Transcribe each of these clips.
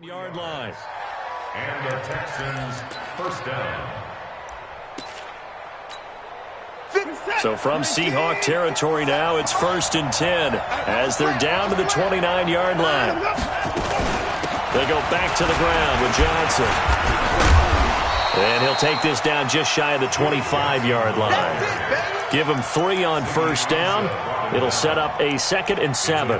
Yard line. And the Texans first down. So from Seahawk territory now, it's 1st and 10 as they're down to the 29-yard line. They go back to the ground with Johnson. And he'll take this down just shy of the 25-yard line. Give him 3 on first down. It'll set up a 2nd and 7.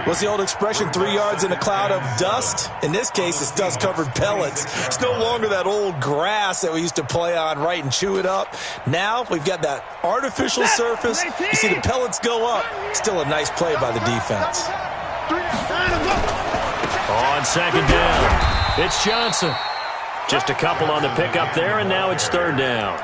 What's the old expression, 3 yards in a cloud of dust? In this case, it's dust-covered pellets. It's no longer that old grass that we used to play on, right, and chew it up. Now we've got that artificial surface. You see the pellets go up. Still a nice play by the defense. On 2nd down, it's Johnson. Just a couple on the pickup there, and now it's 3rd down.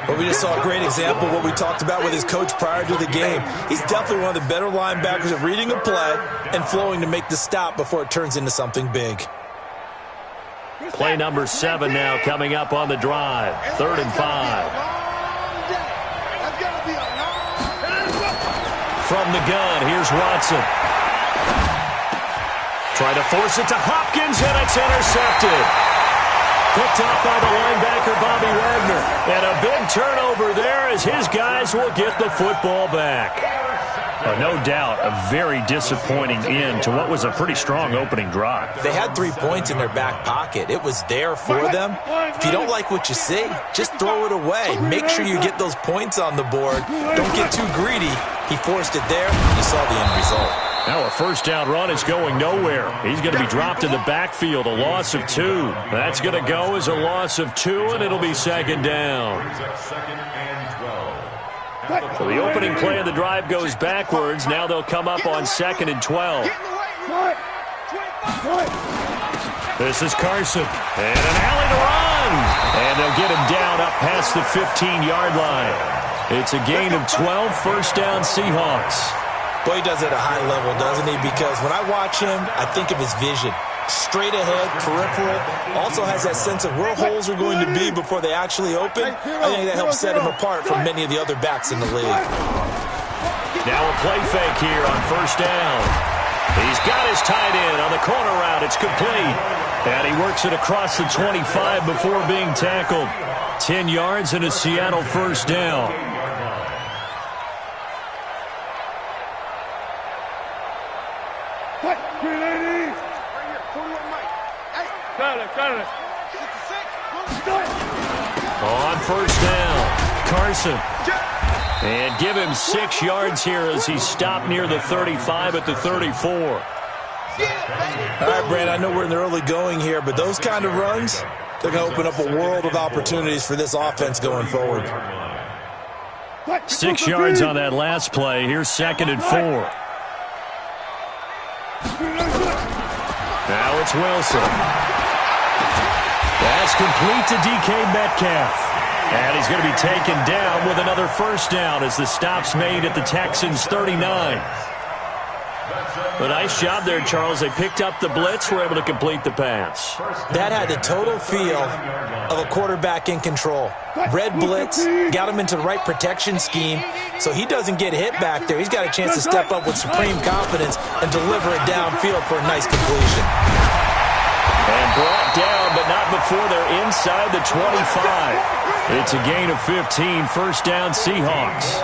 Well, we just saw a great example of what we talked about with his coach prior to the game. He's definitely one of the better linebackers at reading a play and flowing to make the stop before it turns into something big. Play number 7 now coming up on the drive. 3rd and 5. From the gun, here's Watson. Try to force it to Hopkins, and it's intercepted. Picked off by the linebacker, Bobby Wagner. And a big turnover there as his guys will get the football back. No doubt a very disappointing end to what was a pretty strong opening drive. They had 3 points in their back pocket. It was there for them. If you don't like what you see, just throw it away. Make sure you get those points on the board. Don't get too greedy. He forced it there. You saw the end result. Now a first down run is going nowhere. He's going to be dropped in the backfield, a loss of 2. That's going to go as a loss of 2, and it'll be 2nd down. So the opening play of the drive goes backwards. Now they'll come up on 2nd and 12. This is Carson. And an alley to run. And they'll get him down up past the 15-yard line. It's a gain of 12, first down Seahawks. Boy, he does it at a high level, doesn't he? Because when I watch him, I think of his vision. Straight ahead, peripheral. Also has that sense of where holes are going to be before they actually open. I think that helps set him apart from many of the other backs in the league. Now a play fake here on first down. He's got his tight end on the corner route. It's complete. And he works it across the 25 before being tackled. 10 yards and a Seattle first down. On first down, Carson. And give him 6 yards here as he's stopped near the 35 at the 34. All right, Brad, I know we're in the early going here, but those kind of runs, they're going to open up a world of opportunities for this offense going forward. 6 yards on that last play. Here's 2nd and 4. Now it's Wilson. That's complete to DK Metcalf. And he's going to be taken down with another first down as the stop's made at the Texans' 39. A nice job there, Charles. They picked up the blitz, were able to complete the pass. That had the total feel of a quarterback in control. Red blitz, got him into the right protection scheme, so he doesn't get hit back there. He's got a chance to step up with supreme confidence and deliver it downfield for a nice completion. And brought down, but not before they're inside the 25. It's a gain of 15, first down Seahawks.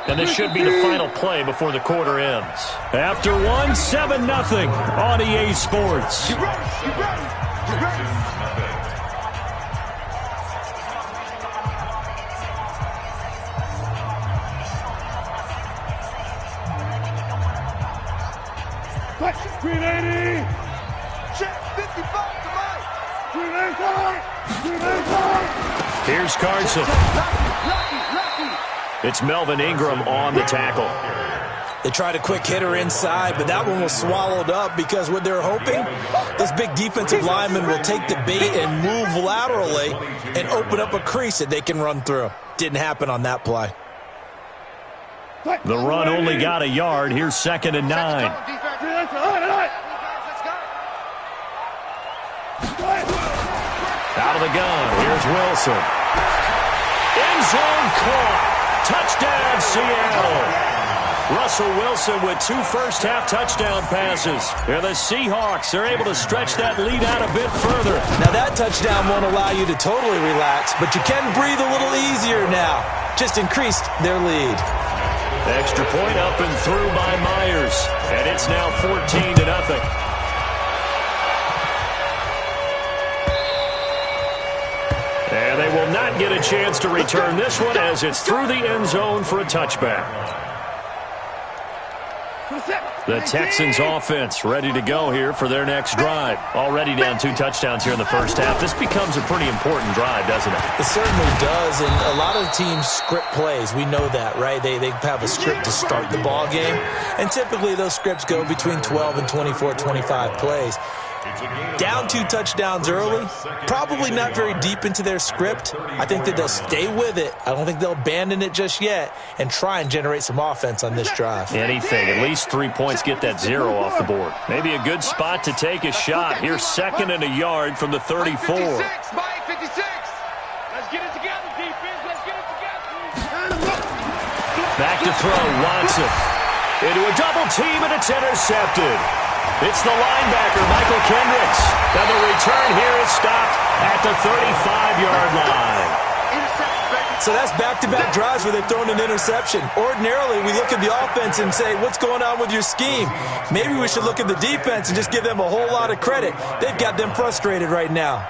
And this should be the final play before the quarter ends. After one, 7-0 on EA Sports. Here's Carson. It's Melvin Ingram on the tackle. They tried a quick hitter inside, but that one was swallowed up because what they're hoping, those big defensive linemen will take the bait and move laterally and open up a crease that they can run through. Didn't happen on that play. The run only got a yard. Here's 2nd and 9. Out of the gun, here's Wilson. End zone caught. Touchdown, Seattle. Russell Wilson with 2 first-half touchdown passes. And the Seahawks are able to stretch that lead out a bit further. Now, that touchdown won't allow you to totally relax, but you can breathe a little easier now. Just increased their lead. Extra point up and through by Myers. And it's now 14-0. And they will not get a chance to return this one as it's through the end zone for a touchback. The Texans offense ready to go here for their next drive. Already down 2 touchdowns here in the first half. This becomes a pretty important drive, doesn't it? It certainly does, and a lot of teams script plays. We know that, right? They have a script to start the ball game, and typically those scripts go between 12 and 24, 25 plays. Down 2 touchdowns early, probably not very deep into their script. I think that they'll stay with it. I don't think they'll abandon it just yet and try and generate some offense on this drive. Anything. At least 3 points, get that 0 off the board. Maybe a good spot to take a shot. Here's 2nd and a yard from the 34. Back to throw, Watson. Into a double team, and it's intercepted. It's the linebacker, Michael Kendricks. Now the return here is stopped at the 35-yard line. So that's back-to-back drives where they've thrown an interception. Ordinarily, we look at the offense and say, what's going on with your scheme? Maybe we should look at the defense and just give them a whole lot of credit. They've got them frustrated right now.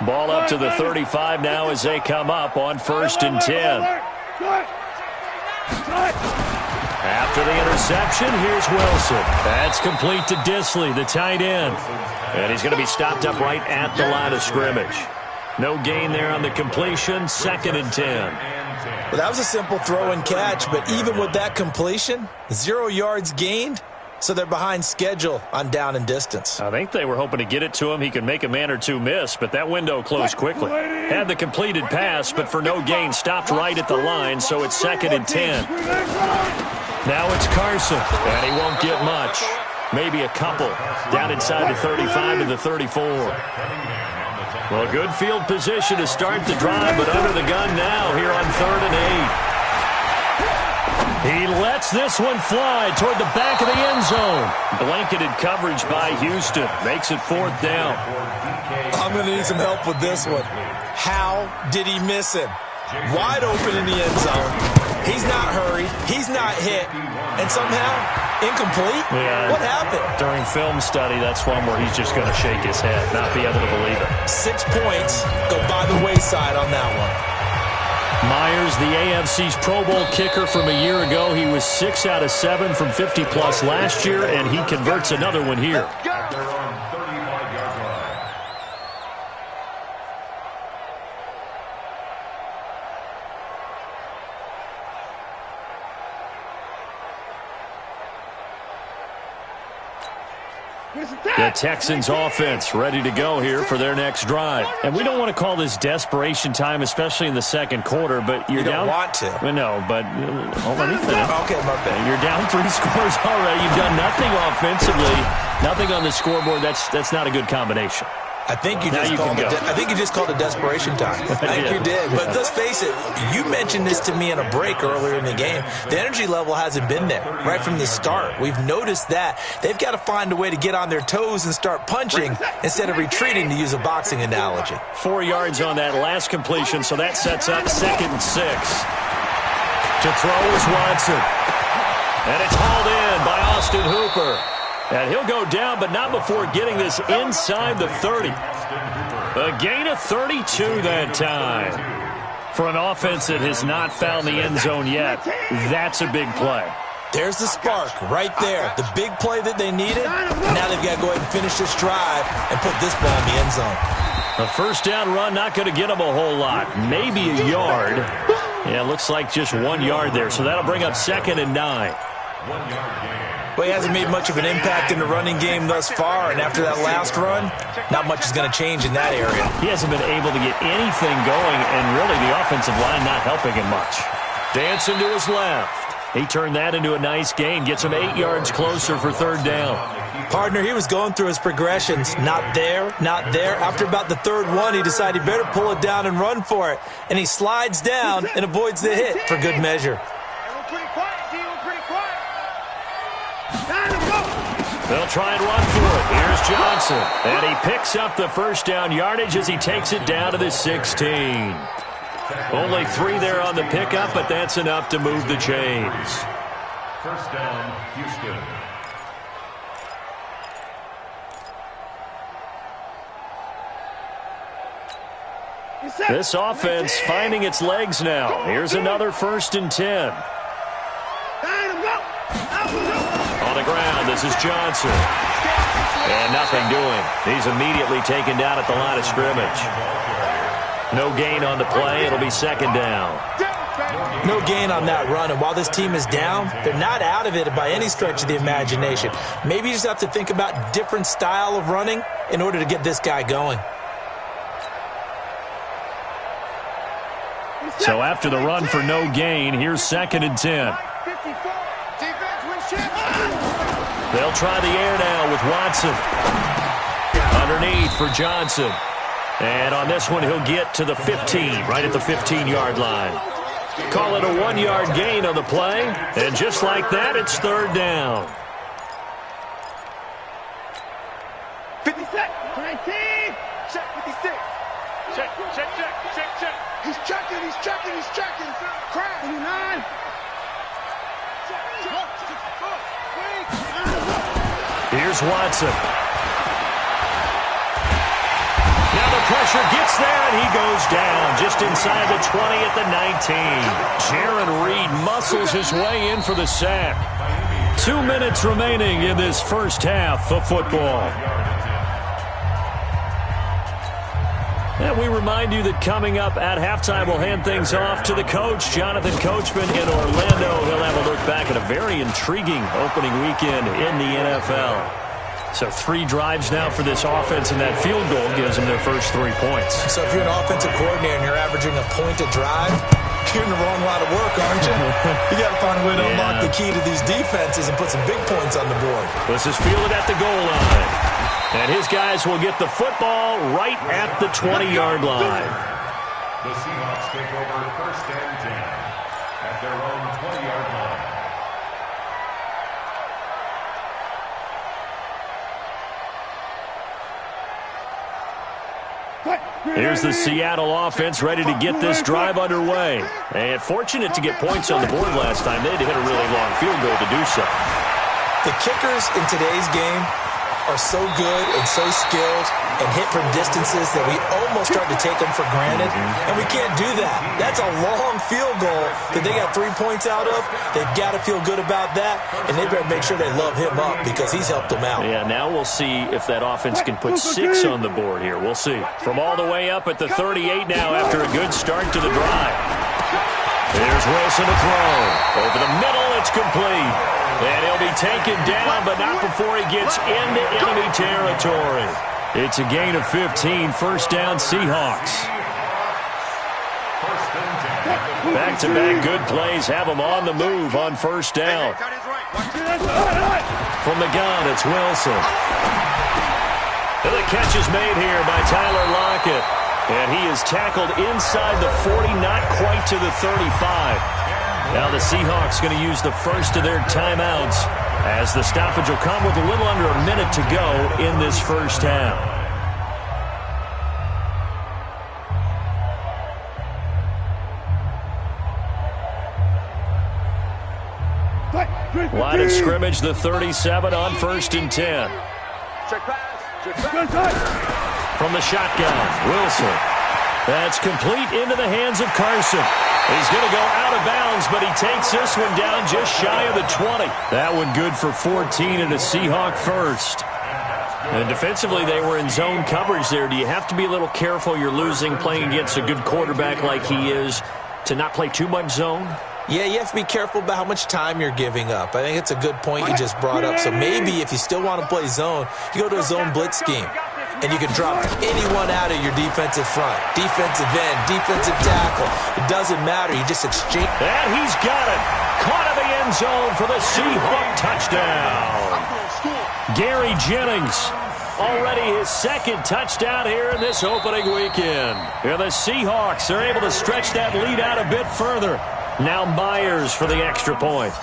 Ball up to the 35 now as they come up on 1st and 10. After the interception, here's Wilson. That's complete to Disley, the tight end. And he's going to be stopped up right at the line of scrimmage. No gain there on the completion, 2nd and 10. Well, that was a simple throw and catch, but even with that completion, 0 yards gained, so they're behind schedule on down and distance. I think they were hoping to get it to him. He could make a man or two miss, but that window closed quickly. Had the completed pass, but for no gain, stopped right at the line, so it's 2nd and 10. Now it's Carson, and he won't get much. Maybe a couple. Down inside the 35 to the 34. Well, a good field position to start the drive, but under the gun now here on 3rd and 8. He lets this one fly toward the back of the end zone. Blanketed coverage by Houston. Makes it 4th down. I'm going to need some help with this one. How did he miss him? Wide open in the end zone. He's not hurried. He's not hit. And somehow, incomplete? Yeah, what happened? During film study, that's one where he's just going to shake his head, not be able to believe it. 6 points go by the wayside on that one. Myers, the AFC's Pro Bowl kicker from a year ago. He was 6 out of 7 from 50-plus last year, and he converts another one here. The Texans offense ready to go here for their next drive. And we don't want to call this desperation time, especially in the 2nd quarter, but you're down. You don't want to. No, but let me finish. Okay, my bad. You're down 3 scores already. You've done nothing offensively, nothing on the scoreboard. That's not a good combination. I think you just called it desperation time. I think you did. But let's face it, you mentioned this to me in a break earlier in the game. The energy level hasn't been there right from the start. We've noticed that. They've got to find a way to get on their toes and start punching instead of retreating, to use a boxing analogy. 4 yards on that last completion, so that sets up 2nd and 6. To throw is Watson. And it's hauled in by Austin Hooper. And he'll go down, but not before getting this inside the 30. A gain of 32 that time. For an offense that has not found the end zone yet, that's a big play. There's the spark right there. The big play that they needed. Now they've got to go ahead and finish this drive and put this ball in the end zone. A 1st down run, not going to get them a whole lot. Maybe a yard. Yeah, looks like just 1 yard there. So that'll bring up 2nd and 9. 1 yard gain. Well, he hasn't made much of an impact in the running game thus far, and after that last run, not much is going to change in that area. He hasn't been able to get anything going, and really the offensive line not helping him much. Dancing to his left. He turned that into a nice gain, gets him 8 yards closer for third down. Partner, he was going through his progressions. Not there, not there. After about the third one, he decided he better pull it down and run for it. And he slides down and avoids the hit for good measure. They'll try and run for it. Here's Johnson. And he picks up the first down yardage as he takes it down to the 16. Only 3 there on the pickup, but that's enough to move the chains. First down, Houston. This offense finding its legs now. Here's another 1st and 10. On the ground, this is Johnson. And nothing doing. He's immediately taken down at the line of scrimmage. No gain on the play. It'll be 2nd down. No gain on that run. And while this team is down, they're not out of it by any stretch of the imagination. Maybe you just have to think about different style of running in order to get this guy going. So after the run for no gain, here's 2nd and 10. They'll try the air now with Watson. Underneath for Johnson. And on this one, he'll get to the 15, right at the 15-yard line. Call it a 1-yard gain on the play. And just like that, it's 3rd down. 56, 19, check 56. Check. He's checking. Crack. 29. Here's Watson. Now the pressure gets there, and he goes down just inside the 20 at the 19. Jaron Reed muscles his way in for the sack. 2 minutes remaining in this first half of football. And we remind you that coming up at halftime, we'll hand things off to the coach, Jonathan Coachman in Orlando. He'll have a look back at a very intriguing opening weekend in the NFL. So 3 drives now for this offense, and that field goal gives them their first 3 points. So if you're an offensive coordinator and you're averaging a point a drive, you're in the wrong line of work, aren't you? You got to find a way to unlock the key to these defenses and put some big points on the board. This is fielded at the goal line. And his guys will get the football right at the 20-yard line. The Seahawks take over 1st and 10 at their own 20-yard line. Here's the Seattle offense ready to get this drive underway. And fortunate to get points on the board last time. They had to hit a really long field goal to do so. The kickers in today's game are so good and so skilled and hit from distances that we almost start to take them for granted, and we can't do that. That's a long field goal that they got 3 points out of. They've got to feel good about that, and they better make sure they love him up because he's helped them out. Yeah, now we'll see if that offense can put 6 on the board here. We'll see. From all the way up at the 38 now after a good start to the drive. There's Wilson to throw. Over the middle, it's complete. And he'll be taken down, but not before he gets into enemy territory. It's a gain of 15, 1st down Seahawks. Back-to-back good plays have them on the move on 1st down. From the gun, it's Wilson. And the catch is made here by Tyler Lockett. And he is tackled inside the 40, not quite to the 35. Now the Seahawks going to use the first of their timeouts as the stoppage will come with a little under a minute to go in this first half. Line of scrimmage, the 37 on 1st and 10. From the shotgun, Wilson. That's complete into the hands of Carson. He's going to go out of bounds, but he takes this one down just shy of the 20. That one good for 14 and a Seahawk first. And defensively, they were in zone coverage there. Do you have to be a little careful? You're losing playing against a good quarterback like he is to not play too much zone? Yeah, you have to be careful about how much time you're giving up. I think it's a good point you just brought up. So maybe if you still want to play zone, you go to a zone blitz scheme. And you can drop anyone out of your defensive front. Defensive end, defensive tackle. It doesn't matter. You just exchange. And he's got it. caught in the end zone for the Seahawk touchdown. Gary Jennings, already his second touchdown here in this opening weekend. And the Seahawks are able to stretch that lead out a bit further. Now Myers for the extra point.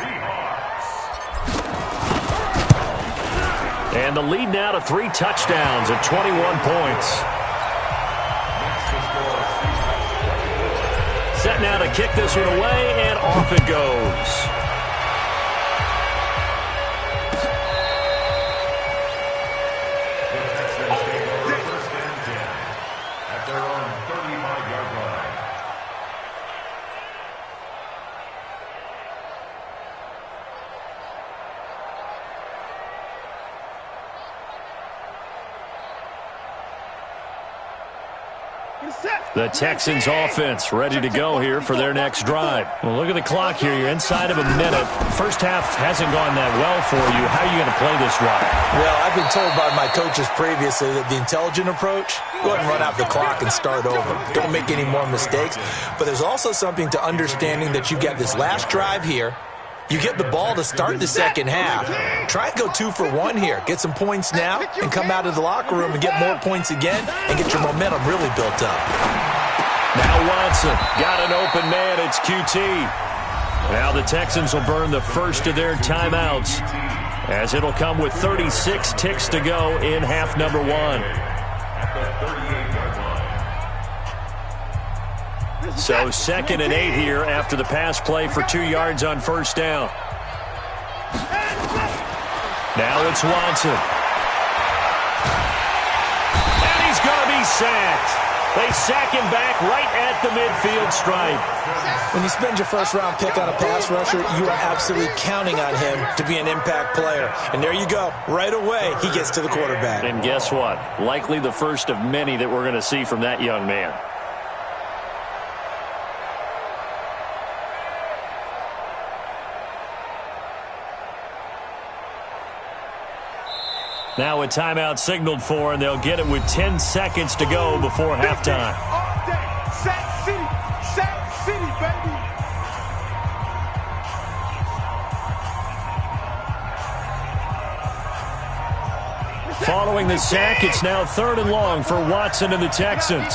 And the lead now to 3 touchdowns at 21 points. Set now to kick this one away, and off it goes. The Texans offense ready to go here for their next drive. Well, look at the clock here. You're inside of a minute. First half hasn't gone that well for you. How are you going to play this drive? Well, I've been told by my coaches previously that the intelligent approach, go ahead and run out the clock and start over. Don't make any more mistakes. But there's also something to understanding that you get this last drive here. You get the ball to start the second half. Try and go 2 for 1 here. Get some points now and come out of the locker room and get more points again and get your momentum really built up. Now Watson got an open man. It's QT. Now the Texans will burn the first of their timeouts as it'll come with 36 ticks to go in half number 1. So 2nd and 8 here after the pass play for 2 yards on first down. Now it's Watson. And he's going to be sacked. They sack him back right at the midfield stripe. When you spend your first-round pick on a pass rusher, you are absolutely counting on him to be an impact player. And there you go. Right away, he gets to the quarterback. And guess what? Likely the first of many that we're going to see from that young man. Now a timeout signaled for, and they'll get it with 10 seconds to go before halftime. All day. Sack City, baby. Following the sack, it's now 3rd and long for Watson and the Texans.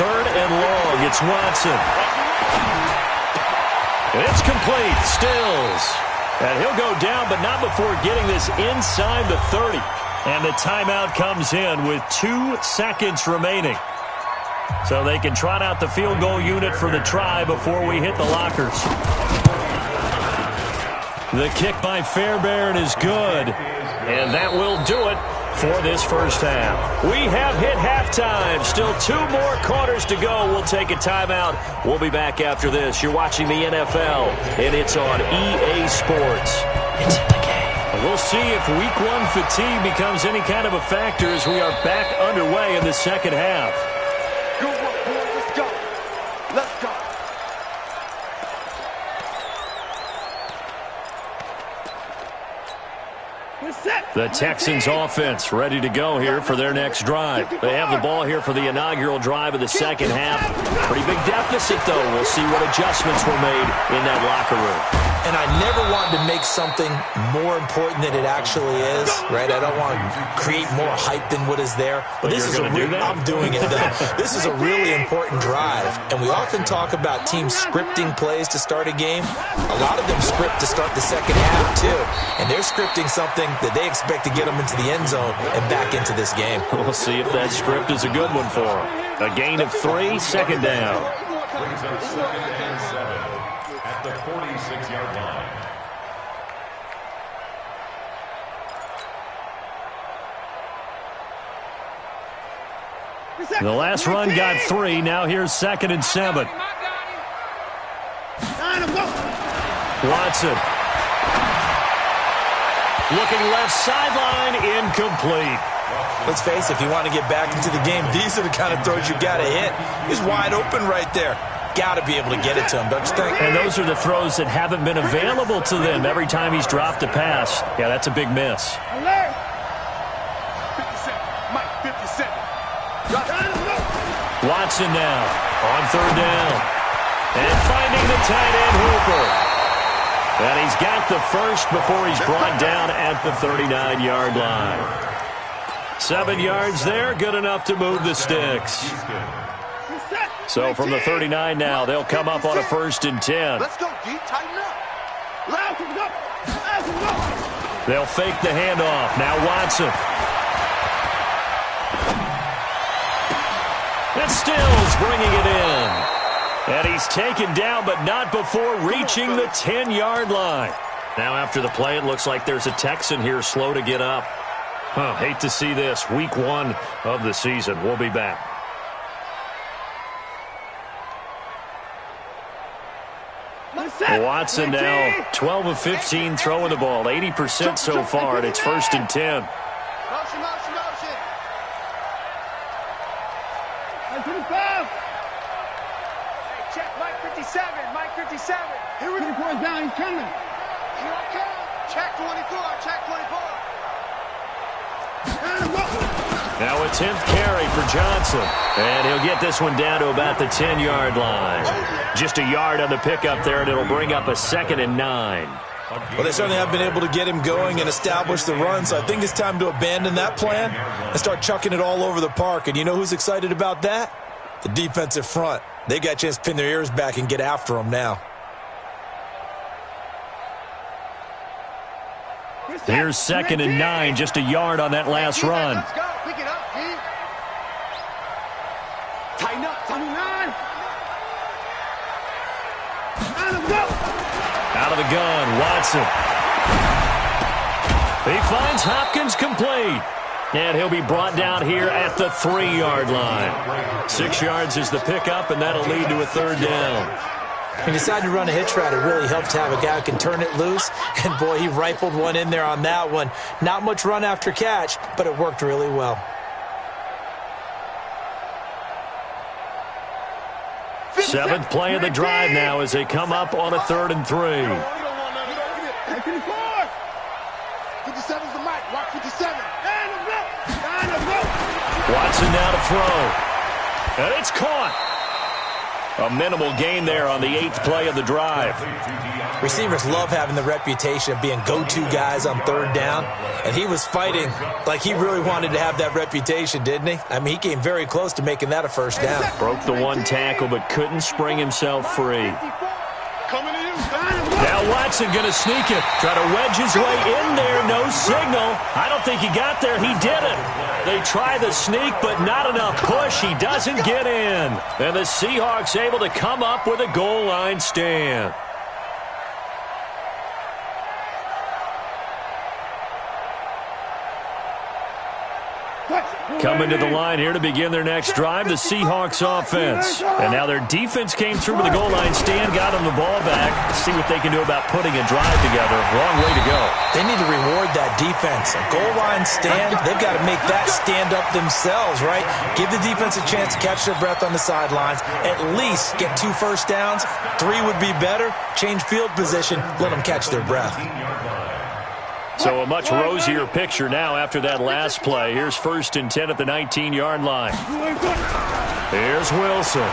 3rd and long, it's Watson. And it's complete, Stills. And he'll go down, but not before getting this inside the 30. And the timeout comes in with 2 seconds remaining. So they can trot out the field goal unit for the try before we hit the lockers. The kick by Fairbairn is good. And that will do it for this first half. We have hit halftime. Still 2 more quarters to go. We'll take a timeout. We'll be back after this. You're watching the NFL, and it's on EA Sports. It's in the game. We'll see if Week 1 fatigue becomes any kind of a factor as we are back underway in the second half. Good work, boys. Let's go. Let's go. The Texans offense ready to go here for their next drive. They have the ball here for the inaugural drive of the second half. Pretty big deficit, though. We'll see what adjustments were made in that locker room. And I never want to make something more important than it actually is, right? I don't want to create more hype than what is there. But this is I'm doing it, though. This is a really important drive. And we often talk about teams scripting plays to start a game. A lot of them script to start the second half, too. And they're scripting something that they expect to get them into the end zone and back into this game. We'll see if that script is a good one for them. A gain of 3, 2nd down. Brings up 2nd and 7 at the 46-yard line. The last run got 3. Now here's 2nd and 7. Watson. Looking left sideline, incomplete. Let's face it, if you want to get back into the game, these are the kind of throws you got to hit. He's wide open right there. Got to be able to get it to him, don't you think? And those are the throws that haven't been available to them every time he's dropped a pass. Yeah, that's a big miss. 57. Mike, 57. Watson now on 3rd down. And finding the tight end Hooper. And he's got the first before he's brought down at the 39-yard line. 7 yards there, good enough to move the sticks. So from the 39 now, they'll come up on a 1st and 10. Let's go, D. Tighten up. They'll fake the handoff. Now Watson. And Stills bringing it in. And he's taken down, but not before reaching the 10-yard line. Now after the play, it looks like there's a Texan here slow to get up. Hate to see this. Week 1 of the season. We'll be back. Watson now 12 of 15 throwing the ball. 80% so far, and it's 1st and 10. Motion, motion, motion. Hey, check Mike 57. Mike 57. Here we go. Down. He's coming. Here I come. Check 24. Check 24. Now a 10th carry for Johnson. And he'll get this one down to about the 10-yard line. Just a yard on the pickup there, and it'll bring up a 2nd and 9. Well, they certainly have been able to get him going and establish the run, so I think it's time to abandon that plan and start chucking it all over the park. And you know who's excited about that? The defensive front. They got a chance to pin their ears back and get after him now. Here's 2nd and 9, just a yard on that last run. Let's go. Pick it up, D. Tighten up. 29. Out of the gun, Watson. He finds Hopkins complete. And he'll be brought down here at the 3-yard line. 6 yards is the pickup, and that'll lead to a 3rd down. He decided to run a hitch route. It really helped to have a guy who can turn it loose. And, boy, he rifled one in there on that one. Not much run after catch, but it worked really well. 7th play of the drive now as they come up on a 3rd and 3. 57's the mic. Rock 57. Watson now to throw. And it's caught. A minimal gain there on the 8th play of the drive. Receivers love having the reputation of being go-to guys on 3rd down, and he was fighting like he really wanted to have that reputation, didn't he? I mean, he came very close to making that a 1st down. Broke the 1 tackle, but couldn't spring himself free. Now Watson going to sneak it. Try to wedge his way in there. No signal. I don't think he got there. He didn't. They try the sneak, but not enough push. He doesn't get in. And the Seahawks able to come up with a goal line stand. Coming to the line here to begin their next drive, the Seahawks offense. And now their defense came through with a goal line stand, got them the ball back. Let's see what they can do about putting a drive together. Long way to go. They need to reward that defense. A goal line stand, they've got to make that stand up themselves, right? Give the defense a chance to catch their breath on the sidelines. At least get 2 first downs. 3 would be better. Change field position. Let them catch their breath. So a much rosier picture now after that last play. Here's 1st and 10 at the 19-yard line. Here's Wilson.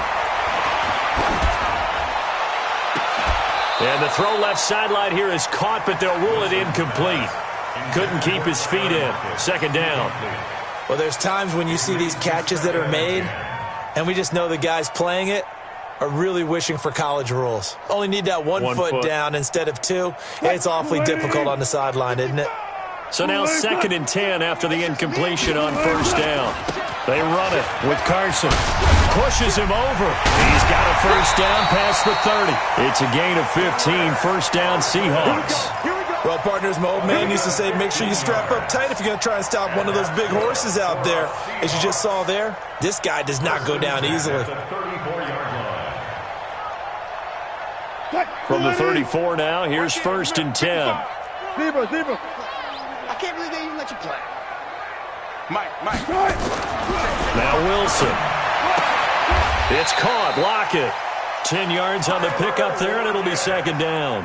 And the throw left sideline here is caught, but they'll rule it incomplete. Couldn't keep his feet in. 2nd down. Well, there's times when you see these catches that are made, and we just know the guys playing it are really wishing for college rules. Only need that one foot down instead of 2. It's awfully difficult on the sideline, isn't it? So now 2nd and 10 after the incompletion on 1st down. They run it with Carson. Pushes him over. He's got a 1st down past the 30. It's a gain of 15. 1st down Seahawks. Well, partners, my old man used to say, make sure you strap up tight if you're going to try and stop one of those big horses out there. As you just saw there, this guy does not go down easily. From the 34 now, here's 1st and 10. Zebra. I can't believe they even let you play. Mike. Now Wilson. It's caught. Lockett. 10 yards on the pickup there, and it'll be 2nd down.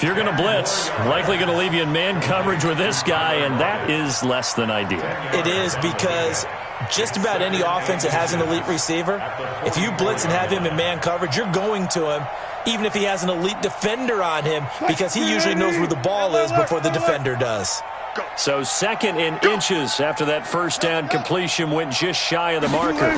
If you're going to blitz, likely going to leave you in man coverage with this guy, and that is less than ideal. It is, because just about any offense that has an elite receiver, if you blitz and have him in man coverage, you're going to him, even if he has an elite defender on him, because he usually knows where the ball is before the defender does. So 2nd and inches after that first down completion went just shy of the marker.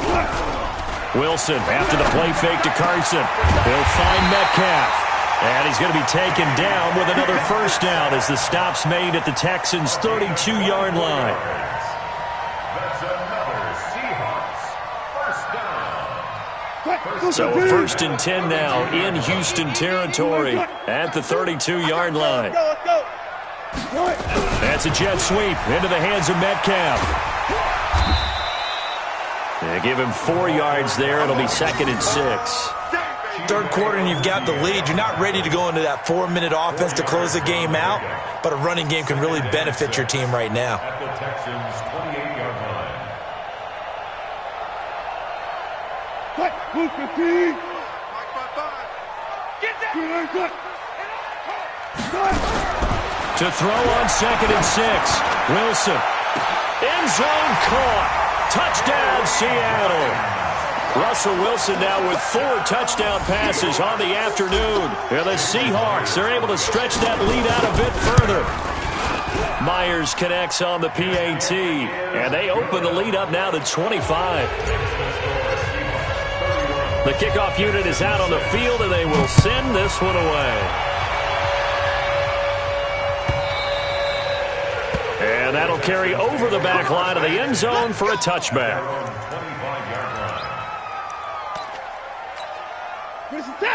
Wilson after the play fake to Carson. He'll find Metcalf. And he's going to be taken down with another first down as the stop's made at the Texans' 32-yard line. That's another Seahawks first down. So a 1st and 10 now in Houston territory at the 32-yard line. That's a jet sweep into the hands of Metcalf. They give him 4 yards there. It'll be 2nd and 6. Third quarter and you've got the lead. You're not ready to go into that 4-minute offense to close the game out, but a running game can really benefit your team right now. At the Texans' 28-yard line. To throw on 2nd and 6. Wilson. End zone caught. Touchdown, Seattle. Russell Wilson now with 4 touchdown passes on the afternoon. And the Seahawks are able to stretch that lead out a bit further. Myers connects on the PAT, and they open the lead up now to 25. The kickoff unit is out on the field, and they will send this one away. And that'll carry over the back line of the end zone for a touchback.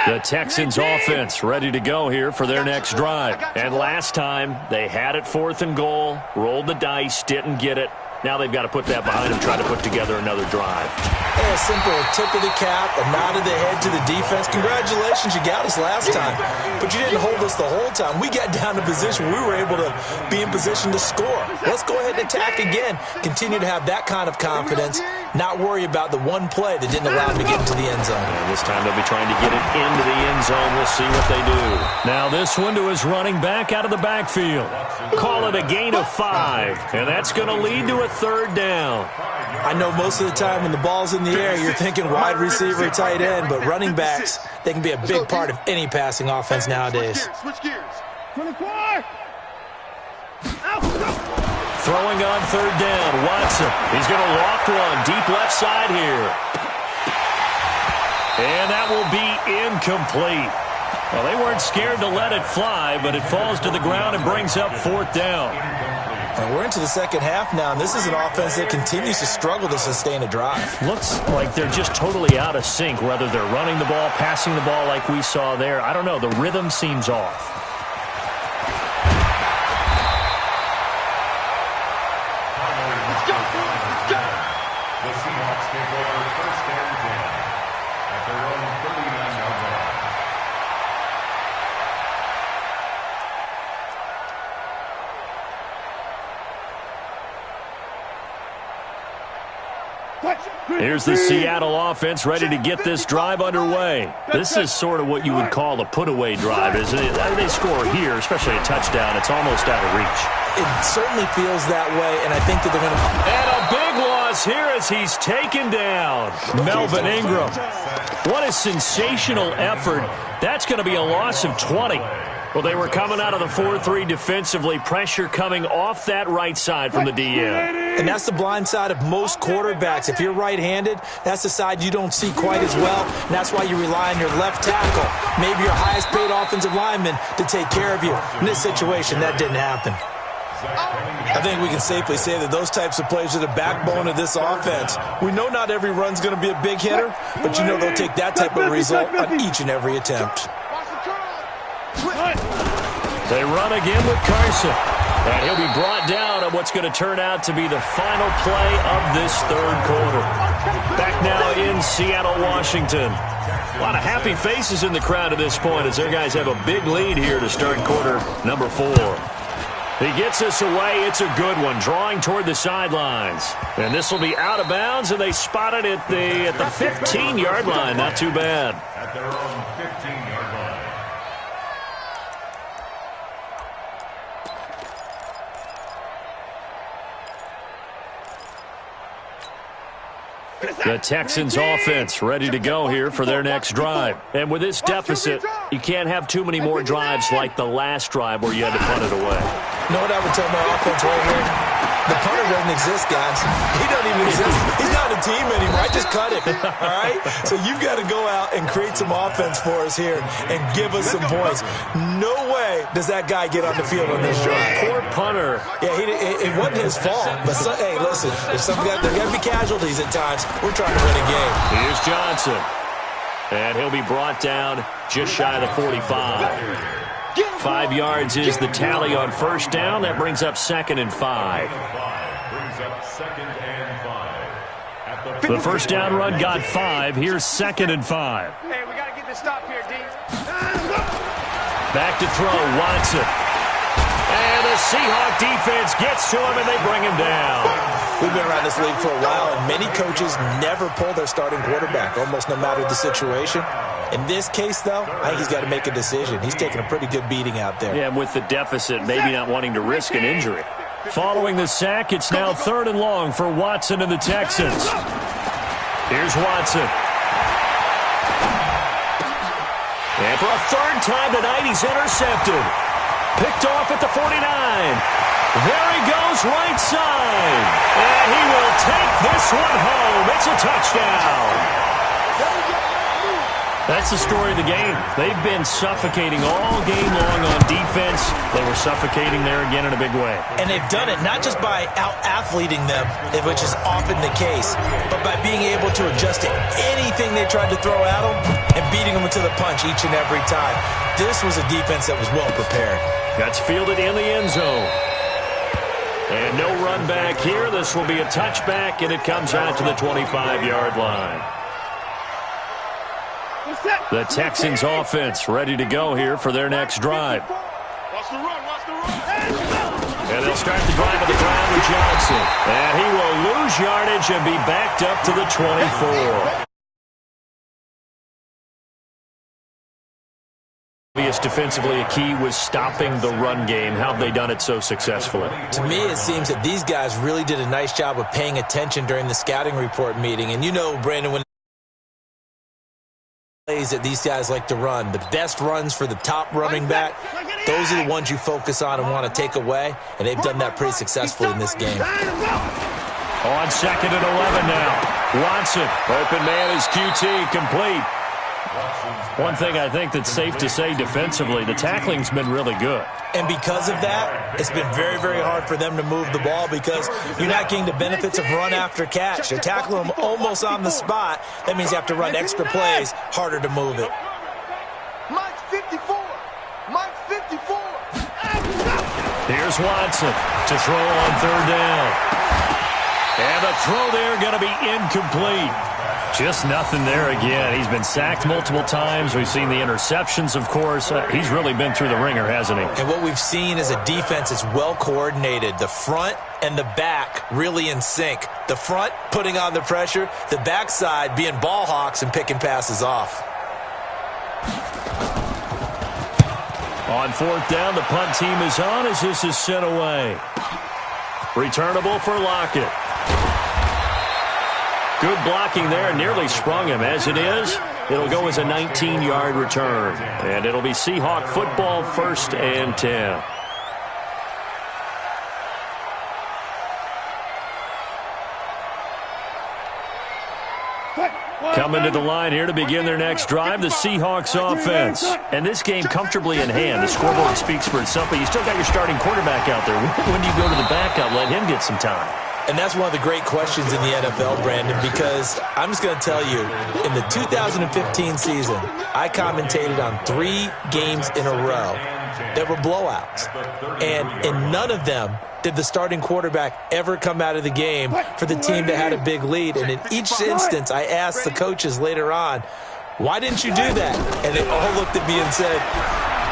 The Texans offense ready to go here for their next drive. And last time, they had it 4th and goal, rolled the dice, didn't get it. Now they've got to put that behind them, try to put together another drive. A simple tip of the cap, a nod of the head to the defense. Congratulations, you got us last time. But you didn't hold us the whole time. We got down to position. We were able to be in position to score. Let's go ahead and attack again. Continue to have that kind of confidence. Not worry about the one play that didn't allow them to get into the end zone. And this time they'll be trying to get it into the end zone. We'll see what they do. Now this one to his running back out of the backfield. Call it a gain of 5. And that's going to lead to a 3rd down. I know most of the time when the ball's in the air, you're thinking wide receiver, tight end, but running backs, they can be a big part of any passing offense nowadays. Switch gears. 24. Throwing on 3rd down, Watson. He's going to loft one deep left side here. And that will be incomplete. Well, they weren't scared to let it fly, but it falls to the ground and brings up 4th down. And we're into the second half now, and this is an offense that continues to struggle to sustain a drive. Looks like they're just totally out of sync, whether they're running the ball, passing the ball like we saw there. I don't know. The rhythm seems off. The Seahawks take over 1st and 10 at their own 39-yard line. Here's the Seattle offense ready to get this drive underway. This is sort of what you would call a put-away drive, isn't it? They score here, especially a touchdown. It's almost out of reach. It certainly feels that way, and I think that they're going to... And a big loss here as he's taken down. Melvin Ingram. What a sensational effort. That's going to be a loss of 20. Well, they were coming out of the 4-3 defensively. Pressure coming off that right side from the DN. And that's the blind side of most quarterbacks. If you're right-handed, that's the side you don't see quite as well. And that's why you rely on your left tackle, maybe your highest-paid offensive lineman, to take care of you. In this situation, that didn't happen. I think we can safely say that those types of plays are the backbone of this offense. We know not every run's going to be a big hitter, but you know they'll take that type of result on each and every attempt. They run again with Carson. And he'll be brought down on what's going to turn out to be the final play of this 3rd quarter. Back now in Seattle, Washington. A lot of happy faces in the crowd at this point as their guys have a big lead here to start quarter number 4. He gets this away. It's a good one, drawing toward the sidelines. And this will be out of bounds, and they spot it at the 15-yard line. Not too bad. At their own 15-yard line. The Texans offense ready to go here for their next drive. And with this deficit, you can't have too many more drives like the last drive where you had to punt it away. You know what I would tell my offense right here? The punter doesn't exist, guys. He doesn't even exist. He's not a team anymore. I just cut him, all right? So you've got to go out and create some offense for us here and give us some points. No way does that guy get on the field on this drive. Poor punter. Yeah, it wasn't his fault. But, hey, listen, there's there got to be casualties at times. We're trying to win a game. Here's Johnson. And he'll be brought down just shy of the 45. 5 yards is the tally on first down. That brings up 2nd and 5. The first down run got 5. Here's 2nd and 5. Hey, we got to get this stop here, D. Back to throw, Watson. And the Seahawk defense gets to him, and they bring him down. We've been around this league for a while, and many coaches never pull their starting quarterback, almost no matter the situation. In this case, though, I think he's got to make a decision. He's taking a pretty good beating out there. Yeah, with the deficit, maybe not wanting to risk an injury. Following the sack, it's now 3rd and long for Watson and the Texans. Here's Watson. And for a 3rd time tonight, he's intercepted. Picked off at the 49. There he goes, right side. And he will take this one home. It's a touchdown. That's the story of the game. They've been suffocating all game long on defense. They were suffocating there again in a big way. And they've done it not just by out-athleting them, which is often the case, but by being able to adjust to anything they tried to throw at them and beating them to the punch each and every time. This was a defense that was well prepared. That's fielded in the end zone. And no run back here. This will be a touchback, and it comes out to the 25-yard line. The Texans offense ready to go here for their next drive. Watch the run, watch the run. And they'll start the drive on the ground with Johnson. And he will lose yardage and be backed up to the 24. Defensively, a key was stopping the run game. How have they done it so successfully? To me, it seems that these guys really did a nice job of paying attention during the scouting report meeting. And you know, Brandon, when plays that these guys like to run, the best runs for the top running back, those are the ones you focus on and want to take away, and they've done that pretty successfully in this game. On 2nd and 11 now. Watson, open man is QT, complete. One thing I think that's safe to say defensively, the tackling's been really good. And because of that, it's been very, very hard for them to move the ball because you're not getting the benefits of run after catch. They're tackling them almost on the spot. That means you have to run extra plays, harder to move it. Mike's 54. Mike's 54. Here's Watson to throw on 3rd down. And the throw there going to be incomplete. Just nothing there again. He's been sacked multiple times. We've seen the interceptions, of course. He's really been through the ringer, hasn't he? And what we've seen is a defense that's well coordinated. The front and the back really in sync. The front putting on the pressure. The backside being ball hawks and picking passes off. On 4th down, the punt team is on as this is sent away. Returnable for Lockett. Good blocking there, nearly sprung him. As it is, it'll go as a 19-yard return. And it'll be Seahawk football, 1st and 10. Coming to the line here to begin their next drive, the Seahawks offense. And this game comfortably in hand. The scoreboard speaks for itself, but you still got your starting quarterback out there. When do you go to the backup? Let him get some time. And that's one of the great questions in the NFL, Brandon, because I'm just going to tell you, in the 2015 season, I commentated on 3 games in a row that were blowouts. And in none of them did the starting quarterback ever come out of the game for the team that had a big lead. And in each instance, I asked the coaches later on, why didn't you do that? And they all looked at me and said,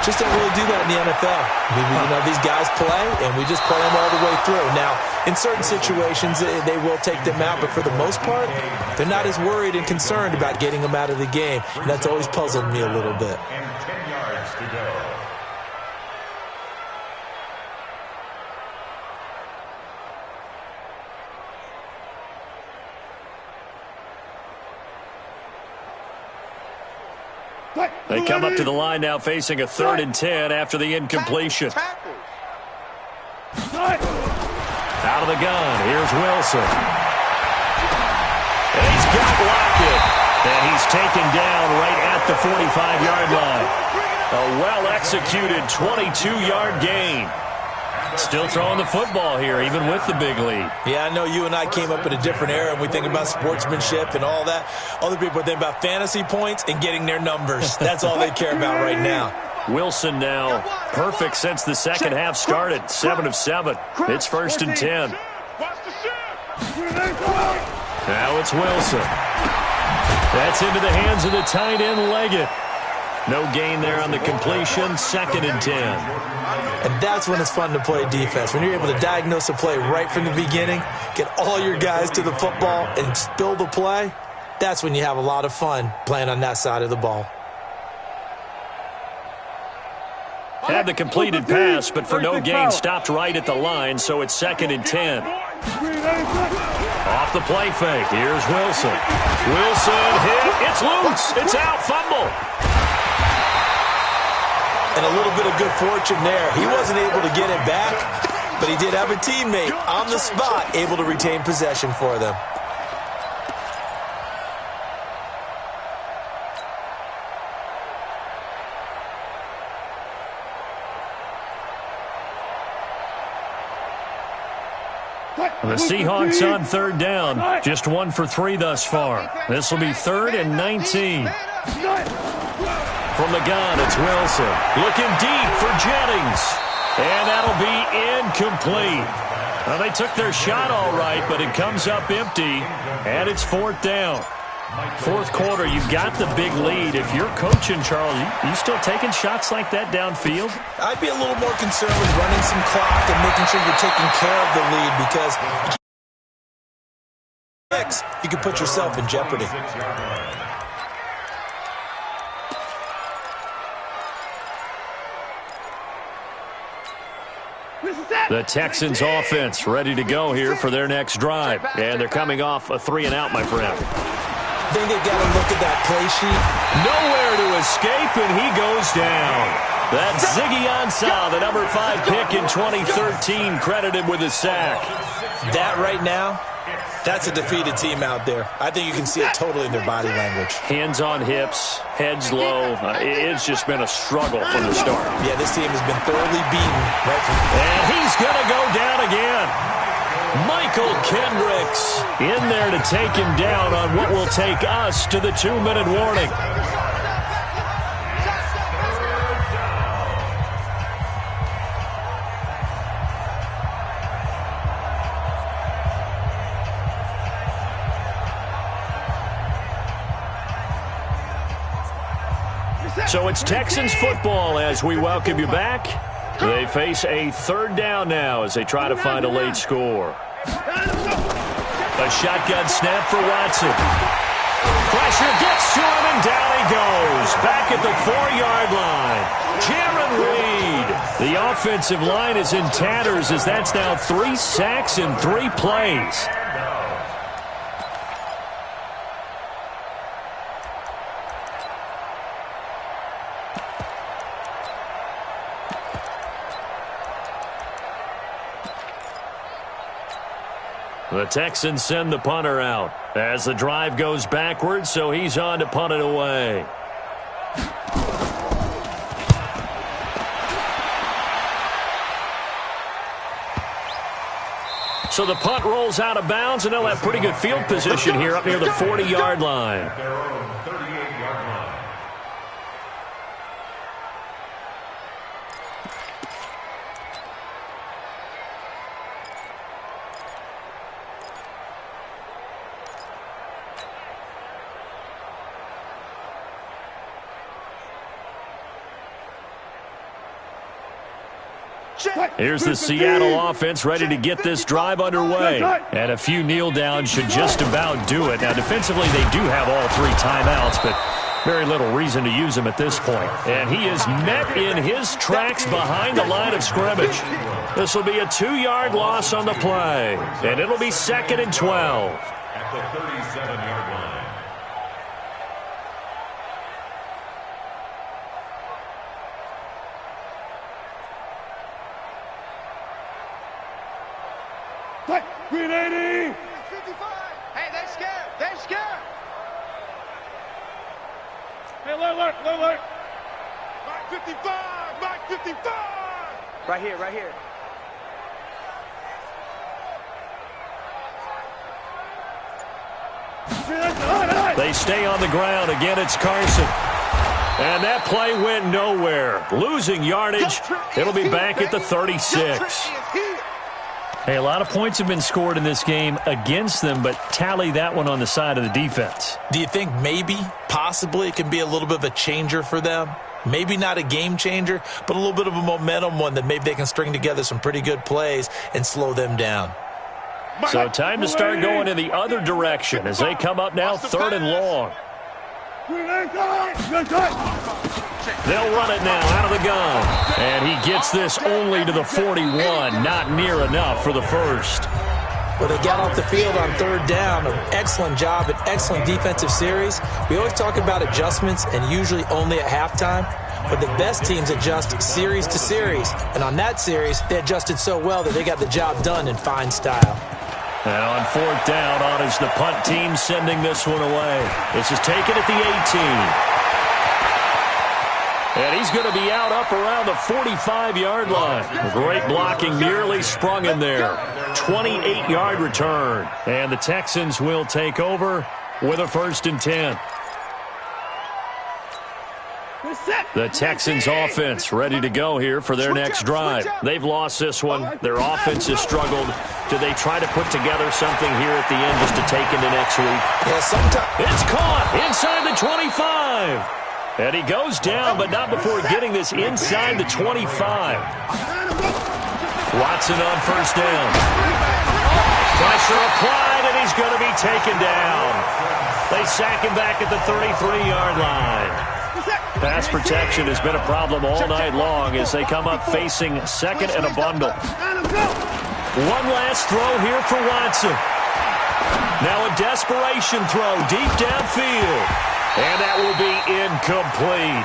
just don't really do that in the NFL. You know, these guys play, and we just play them all the way through. Now, in certain situations, they will take them out, but for the most part, they're not as worried and concerned about getting them out of the game, and that's always puzzled me a little bit. And 10 yards to go. They come up to the line now facing a 3rd and 10 after the incompletion. Out of the gun, here's Wilson. And he's got Lockett. And he's taken down right at the 45-yard line. A well-executed 22-yard gain. Still throwing the football here, even with the big lead. Yeah, I know you and I came up in a different era, and we think about sportsmanship and all that. Other people think about fantasy points and getting their numbers. That's all they care about right now. Wilson now perfect since the second half started. 7 of 7. It's 1st and 10. Now it's Wilson. That's into the hands of the tight end, Leggett. No gain there on the completion. 2nd and 10. And that's when it's fun to play defense. When you're able to diagnose a play right from the beginning, get all your guys to the football, and spill the play, that's when you have a lot of fun playing on that side of the ball. Had the completed pass, but for no gain, stopped right at the line, so it's 2nd and 10. Off the play fake, here's Wilson. Wilson hit, it's loose, it's out, fumble. And a little bit of good fortune there. He wasn't able to get it back, but he did have a teammate on the spot able to retain possession for them. The Seahawks on 3rd down. Just 1 for 3 thus far. This will be 3rd and 19. From the gun, it's Wilson. Looking deep for Jennings. And that'll be incomplete. Well, they took their shot all right, but it comes up empty. And it's 4th down. 4th quarter, you've got the big lead. If you're coaching, Charles, you still taking shots like that downfield? I'd be a little more concerned with running some clock and making sure you're taking care of the lead, because you can put yourself in jeopardy. The Texans offense ready to go here for their next drive. And they're coming off a 3-and-out, my friend. I think they've got to look at that play sheet. Nowhere to escape, and he goes down. That's Ziggy Ansah, the number 5 pick in 2013, credited with a sack. That right now, that's a defeated team out there. I think you can see it totally in their body language. Hands on hips, heads low. It's just been a struggle from the start. Yeah, this team has been thoroughly beaten. And he's going to go down again. Michael Kendricks in there to take him down on what will take us to the 2-minute warning. So it's Texans football as we welcome you back. They face a 3rd down now as they try to find a late score. A shotgun snap for Watson. Pressure gets to him, and down he goes. Back at the 4-yard line. Jaron Reed. The offensive line is in tatters as that's now 3 sacks in 3 plays. The Texans send the punter out as the drive goes backwards, so he's on to punt it away. So the punt rolls out of bounds, and they'll have pretty good field position here up near the 40-yard line. Here's the Seattle offense ready to get this drive underway. And a few kneel downs should just about do it. Now, defensively, they do have all 3 timeouts, but very little reason to use them at this point. And he is met in his tracks behind the line of scrimmage. This will be a 2-yard loss on the play. And it'll be 2nd and 12. At the 37-yard line. 380. 55. Hey, they scared. They scared. Hey, alert. Mike 55. Mike 55. Right here, right here. They stay on the ground. Again, it's Carson. And that play went nowhere. Losing yardage. It'll be back at the 36. Hey, a lot of points have been scored in this game against them, but tally that one on the side of the defense. Do you think maybe, possibly, it can be a little bit of a changer for them? Maybe not a game changer, but a little bit of a momentum one that maybe they can string together some pretty good plays and slow them down. So time to start going in the other direction as they come up now 3rd and long. They'll run it now out of the gun. And he gets this only to the 41. Not near enough for the first. Well, they got off the field on 3rd down. An excellent job, an excellent defensive series. We always talk about adjustments and usually only at halftime. But the best teams adjust series to series. And on that series, they adjusted so well that they got the job done in fine style. Now on 4th down, on is the punt team sending this one away. This is taken at the 18. And he's going to be out up around the 45-yard line. Great blocking nearly sprung him there. 28-yard return. And the Texans will take over with a 1st and 10. The Texans offense ready to go here for their next drive. They've lost this one. Their offense has struggled. Do they try to put together something here at the end just to take into next week? Yeah, sometimes. It's caught inside the 25. And he goes down, but not before getting this inside the 25. Watson on 1st down. Pressure applied, and he's going to be taken down. They sack him back at the 33-yard line. Pass protection has been a problem all night long as they come up facing 2nd and a bundle. One last throw here for Watson. Now a desperation throw deep downfield. And that will be incomplete.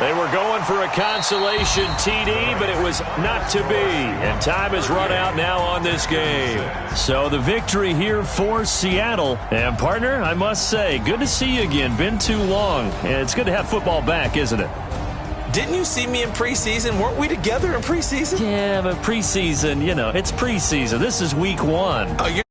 They were going for a consolation TD, but it was not to be. And time has run out now on this game. So the victory here for Seattle. And, partner, I must say, good to see you again. Been too long. And it's good to have football back, isn't it? Didn't you see me in preseason? Weren't we together in preseason? Yeah, but preseason, it's preseason. This is week 1. Oh, you're